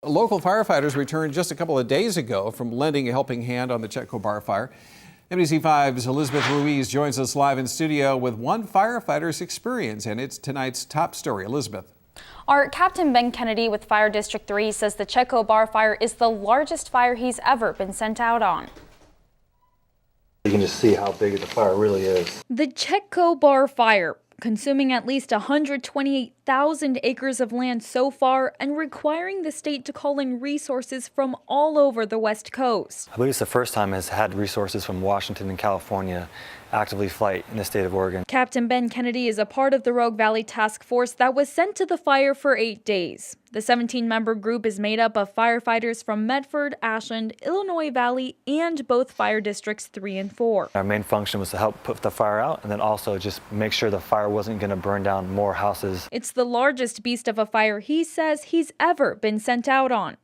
Local firefighters returned just a couple of days ago from lending a helping hand on the Chetco Bar Fire. NBC5's Elizabeth Ruiz joins us live in studio with one firefighter's experience, and it's tonight's top story. Elizabeth. Our Captain Ben Kennedy with Fire District 3 says the Chetco Bar Fire is the largest fire he's ever been sent out on. You can just see how big the fire really is. The Chetco Bar Fire, consuming at least 128,000 acres of land so far and requiring the state to call in resources from all over the West Coast. I believe it's the first time it's had resources from Washington and California actively fight in the state of Oregon. Captain Ben Kennedy is a part of the Rogue Valley Task Force that was sent to the fire for 8 days. The 17-member group is made up of firefighters from Medford, Ashland, Illinois Valley, and both fire districts 3 and 4. Our main function was to help put the fire out and then also just make sure the fire wasn't going to burn down more houses. It's the largest beast of a fire he says he's ever been sent out on.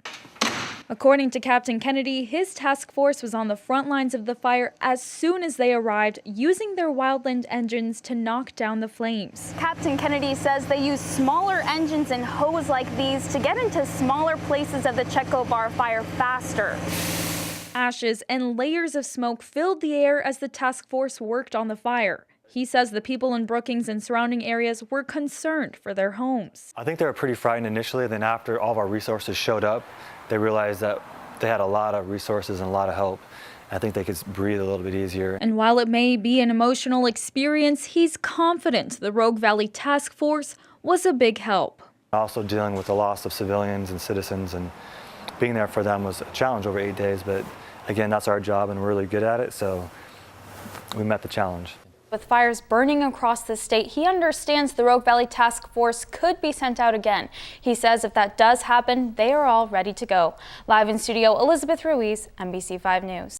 According to Captain Kennedy, his task force was on the front lines of the fire as soon as they arrived, using their wildland engines to knock down the flames. Captain Kennedy says they use smaller engines and hose like these to get into smaller places of the Chetco Bar Fire faster. Ashes and layers of smoke filled the air as the task force worked on the fire. He says the people in Brookings and surrounding areas were concerned for their homes. I think they were pretty frightened initially. Then after all of our resources showed up, they realized that they had a lot of resources and a lot of help. I think they could breathe a little bit easier. And while it may be an emotional experience, he's confident the Rogue Valley Task Force was a big help. Also dealing with the loss of civilians and citizens, and being there for them was a challenge over 8 days. But again, that's our job and we're really good at it, so we met the challenge. With fires burning across the state, he understands the Rogue Valley Task Force could be sent out again. He says if that does happen, they are all ready to go. Live in studio, Elizabeth Ruiz, NBC5 News.